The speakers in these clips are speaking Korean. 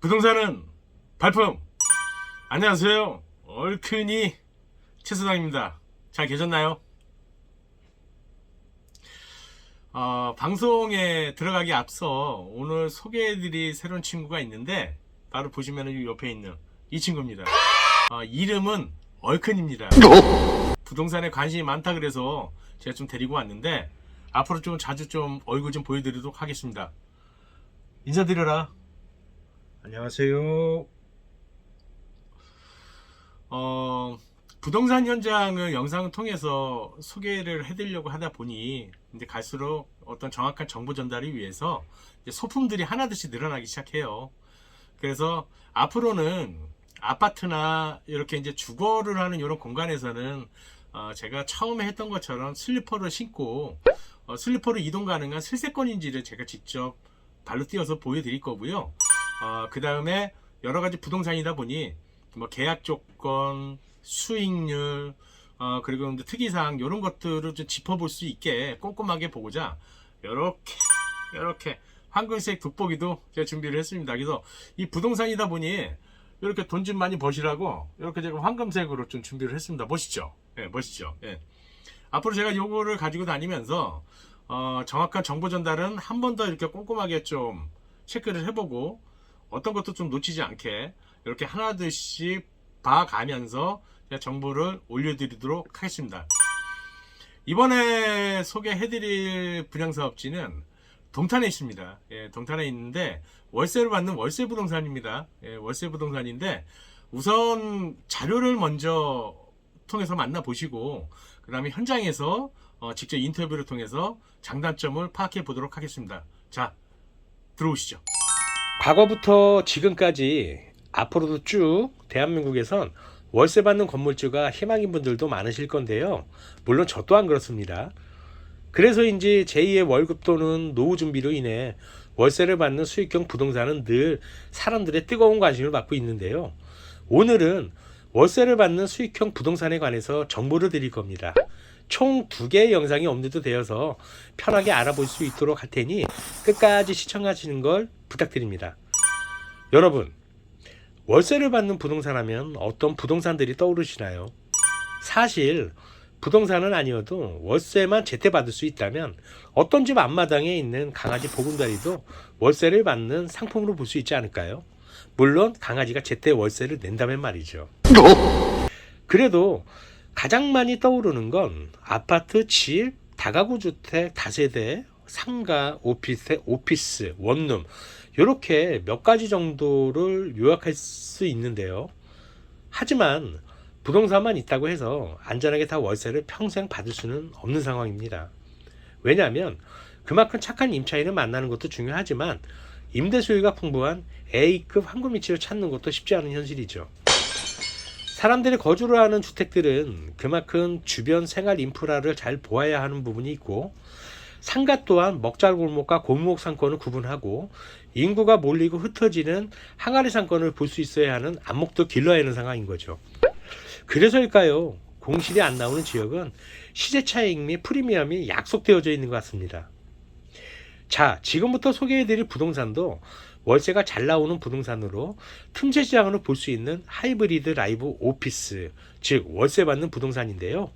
부동산은 발품. 안녕하세요. 얼큰이 최수당입니다. 잘 계셨나요? 방송에 들어가기 앞서 오늘 소개해드릴 새로운 친구가 있는데 바로 보시면 옆에 있는 이 친구입니다. 이름은 얼큰입니다. 부동산에 관심이 많다 그래서 제가 좀 데리고 왔는데 앞으로 좀 자주 좀 얼굴 좀 보여드리도록 하겠습니다. 인사드려라. 안녕하세요. 부동산 현장을 영상을 통해서 소개를 해드리려고 하다 보니 이제 갈수록 어떤 정확한 정보 전달을 위해서 이제 소품들이 하나둘씩 늘어나기 시작해요. 그래서 앞으로는 아파트나 이렇게 이제 주거를 하는 이런 공간에서는 제가 처음에 했던 것처럼 슬리퍼를 신고 슬리퍼로 이동 가능한 슬세권인지를 제가 직접 발로 뛰어서 보여드릴 거고요. 그 다음에 여러가지 부동산이다 보니 뭐 계약 조건, 수익률, 그리고 특이사항 이런 것들을 좀 짚어볼 수 있게 꼼꼼하게 보고자 이렇게 황금색 돋보기도 제가 준비를 했습니다. 그래서 이 부동산이다 보니 이렇게 돈 좀 많이 버시라고 이렇게 제가 황금색으로 좀 준비를 했습니다. 멋있죠? 예, 멋있죠? 예. 앞으로 제가 요거를 가지고 다니면서 정확한 정보 전달은 한 번 더 이렇게 꼼꼼하게 좀 체크를 해보고 어떤 것도 좀 놓치지 않게 이렇게 하나둘씩 봐가면서 제가 정보를 올려드리도록 하겠습니다. 이번에 소개해드릴 분양사업지는 동탄에 있습니다. 예, 동탄에 있는데 월세를 받는 월세 부동산입니다. 예, 월세 부동산인데 우선 자료를 먼저 통해서 만나보시고 그 다음에 현장에서 직접 인터뷰를 통해서 장단점을 파악해 보도록 하겠습니다. 자, 들어오시죠. 과거부터 지금까지 앞으로도 쭉 대한민국에선 월세 받는 건물주가 희망인 분들도 많으실 건데요. 물론 저 또한 그렇습니다. 그래서인지 제2의 월급 또는 노후 준비로 인해 월세를 받는 수익형 부동산은 늘 사람들의 뜨거운 관심을 받고 있는데요. 오늘은 월세를 받는 수익형 부동산에 관해서 정보를 드릴 겁니다. 총 2개의 영상이 업로드 되어서 편하게 알아볼 수 있도록 할 테니 끝까지 시청하시는 걸 부탁드립니다. 여러분, 월세를 받는 부동산 하면 어떤 부동산들이 떠오르시나요? 사실 부동산은 아니어도 월세만 제때 받을 수 있다면 어떤 집 앞마당에 있는 강아지 보금자리도 월세를 받는 상품으로 볼 수 있지 않을까요? 물론 강아지가 제때 월세를 낸다면 말이죠. 그래도 가장 많이 떠오르는 건 아파트, 집, 다가구 주택, 다세대, 상가, 오피스, 원룸 이렇게 몇 가지 정도를 요약할 수 있는데요. 하지만 부동산만 있다고 해서 안전하게 다 월세를 평생 받을 수는 없는 상황입니다. 왜냐하면 그만큼 착한 임차인을 만나는 것도 중요하지만 임대 수요가 풍부한 A급 황금 위치를 찾는 것도 쉽지 않은 현실이죠. 사람들이 거주를 하는 주택들은 그만큼 주변 생활 인프라를 잘 보아야 하는 부분이 있고 상가 또한 먹잘골목과 골목 상권을 구분하고 인구가 몰리고 흩어지는 항아리 상권을 볼 수 있어야 하는 안목도 길러야 하는 상황인 거죠. 그래서일까요? 공실이 안 나오는 지역은 시세 차익 및 프리미엄이 약속되어져 있는 것 같습니다. 자, 지금부터 소개해드릴 부동산도 월세가 잘 나오는 부동산으로 틈새 시장으로 볼 수 있는 하이브리드 라이브 오피스, 즉 월세 받는 부동산인데요.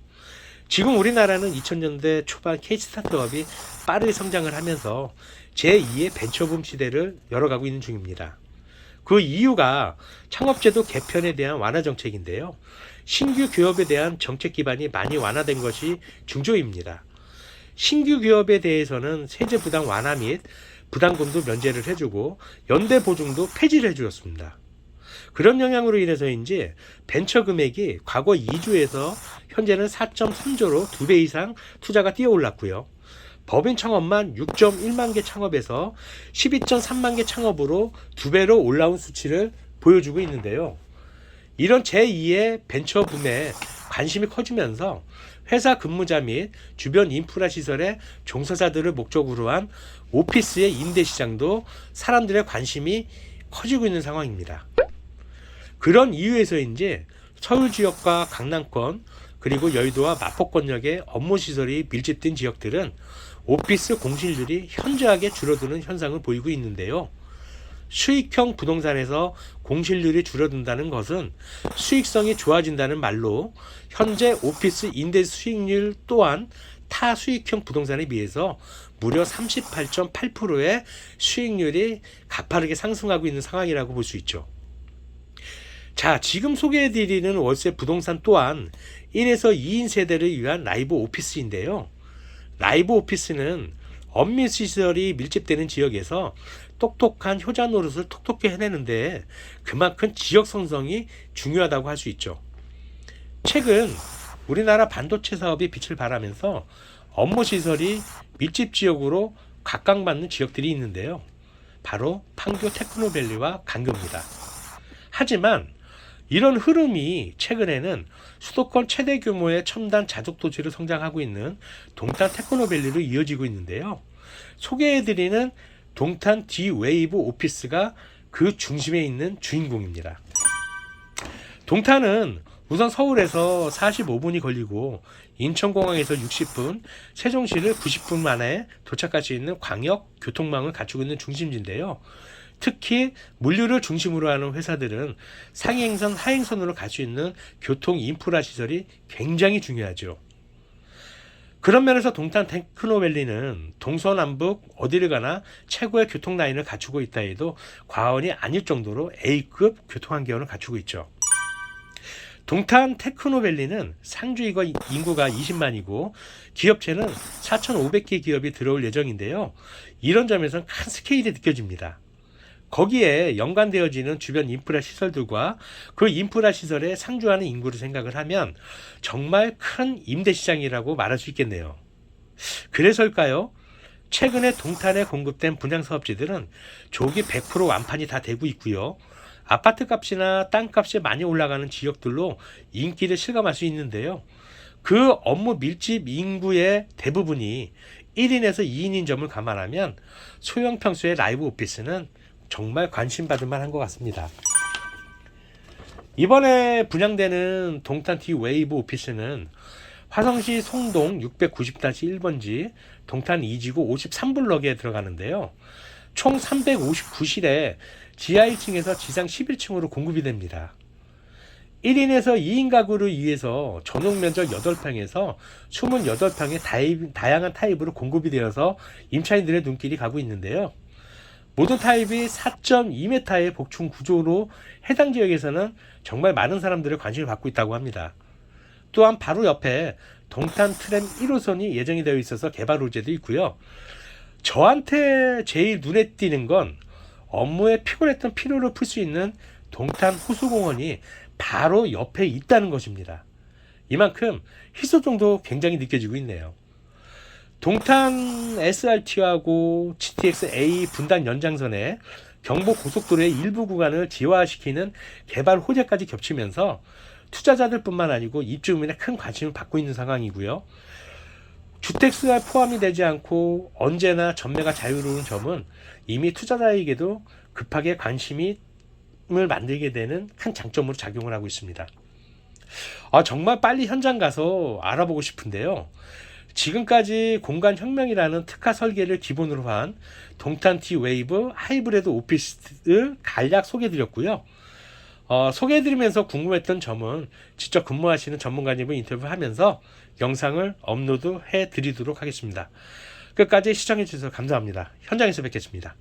지금 우리나라는 2000년대 초반 K-스타트업이 빠르게 성장을 하면서 제2의 벤처붐 시대를 열어가고 있는 중입니다. 그 이유가 창업제도 개편에 대한 완화 정책인데요. 신규 기업에 대한 정책 기반이 많이 완화된 것이 중조입니다. 신규 기업에 대해서는 세제 부담 완화 및 부담금도 면제를 해주고 연대 보증도 폐지를 해주었습니다. 그런 영향으로 인해서인지 벤처 금액이 과거 2주에서 현재는 4.3조로 2배 이상 투자가 뛰어올랐고요. 법인 창업만 6.1만 개 창업에서 12.3만 개 창업으로 2배로 올라온 수치를 보여주고 있는데요. 이런 제2의 벤처 붐에 관심이 커지면서 회사 근무자 및 주변 인프라 시설의 종사자들을 목적으로 한 오피스의 임대 시장도 사람들의 관심이 커지고 있는 상황입니다. 그런 이유에서인지 서울 지역과 강남권 그리고 여의도와 마포권역의 업무시설이 밀집된 지역들은 오피스 공실률이 현저하게 줄어드는 현상을 보이고 있는데요. 수익형 부동산에서 공실률이 줄어든다는 것은 수익성이 좋아진다는 말로 현재 오피스 임대 수익률 또한 타 수익형 부동산에 비해서 무려 38.8%의 수익률이 가파르게 상승하고 있는 상황이라고 볼 수 있죠. 자, 지금 소개해드리는 월세 부동산 또한 1에서 2인 세대를 위한 라이브 오피스인데요. 라이브 오피스는 엄밀 시설이 밀집되는 지역에서 똑똑한 효자 노릇을 톡톡히 해내는데 그만큼 지역 성성이 중요하다고 할 수 있죠. 최근 우리나라 반도체 사업이 빛을 발하면서 업무 시설이 밀집 지역으로 각광받는 지역들이 있는데요. 바로 판교 테크노밸리와 강교입니다. 하지만 이런 흐름이 최근에는 수도권 최대 규모의 첨단 자족 도시로 성장하고 있는 동탄 테크노밸리로 이어지고 있는데요. 소개해드리는 동탄 D-웨이브 오피스가 그 중심에 있는 주인공입니다. 동탄은 우선 서울에서 45분이 걸리고 인천공항에서 60분, 세종시를 90분 만에 도착할 수 있는 광역 교통망을 갖추고 있는 중심지인데요. 특히 물류를 중심으로 하는 회사들은 상행선, 하행선으로 갈 수 있는 교통 인프라 시설이 굉장히 중요하죠. 그런 면에서 동탄 테크노밸리는 동서남북 어디를 가나 최고의 교통 라인을 갖추고 있다 해도 과언이 아닐 정도로 A급 교통 환경을 갖추고 있죠. 동탄 테크노밸리는 상주인구가 20만이고 기업체는 4,500개 기업이 들어올 예정인데요. 이런 점에서는 큰 스케일이 느껴집니다. 거기에 연관되어지는 주변 인프라 시설들과 그 인프라 시설에 상주하는 인구를 생각을 하면 정말 큰 임대시장이라고 말할 수 있겠네요. 그래서일까요? 최근에 동탄에 공급된 분양사업지들은 조기 100% 완판이 다 되고 있고요. 아파트 값이나 땅값이 많이 올라가는 지역들로 인기를 실감할 수 있는데요. 그 업무 밀집 인구의 대부분이 1인에서 2인인 점을 감안하면 소형 평수의 라이브 오피스는 정말 관심받을 만한 것 같습니다. 이번에 분양되는 동탄 D-웨이브 오피스는 화성시 송동 690-1번지 동탄 2지구 53블럭에 들어가는데요. 총 359실에 지하 1층에서 지상 11층으로 공급이 됩니다. 1인에서 2인 가구를 위해서 전용 면적 8평에서 28평의 다양한 타입으로 공급이 되어서 임차인들의 눈길이 가고 있는데요. 모든 타입이 4.2m의 복층 구조로 해당 지역에서는 정말 많은 사람들의 관심을 받고 있다고 합니다. 또한 바로 옆에 동탄 트램 1호선이 예정이 되어 있어서 개발 호재도 있고요. 저한테 제일 눈에 띄는 건 업무에 피곤했던 피로를 풀 수 있는 동탄 호수공원이 바로 옆에 있다는 것입니다. 이만큼 희소성도 굉장히 느껴지고 있네요. 동탄 SRT하고 GTX-A 분당 연장선에 경부 고속도로의 일부 구간을 지화시키는 개발 호재까지 겹치면서 투자자들뿐만 아니고 입주민의 큰 관심을 받고 있는 상황이고요. 주택수가 포함이 되지 않고 언제나 전매가 자유로운 점은 이미 투자자에게도 급하게 관심을 만들게 되는 큰 장점으로 작용을 하고 있습니다. 정말 빨리 현장 가서 알아보고 싶은데요. 지금까지 공간혁명이라는 특화 설계를 기본으로 한 동탄 D-웨이브 하이브리드 오피스를 간략 소개해드렸고요. 소개해드리면서 궁금했던 점은 직접 근무하시는 전문가님을 인터뷰하면서 영상을 업로드해 드리도록 하겠습니다. 끝까지 시청해 주셔서 감사합니다. 현장에서 뵙겠습니다.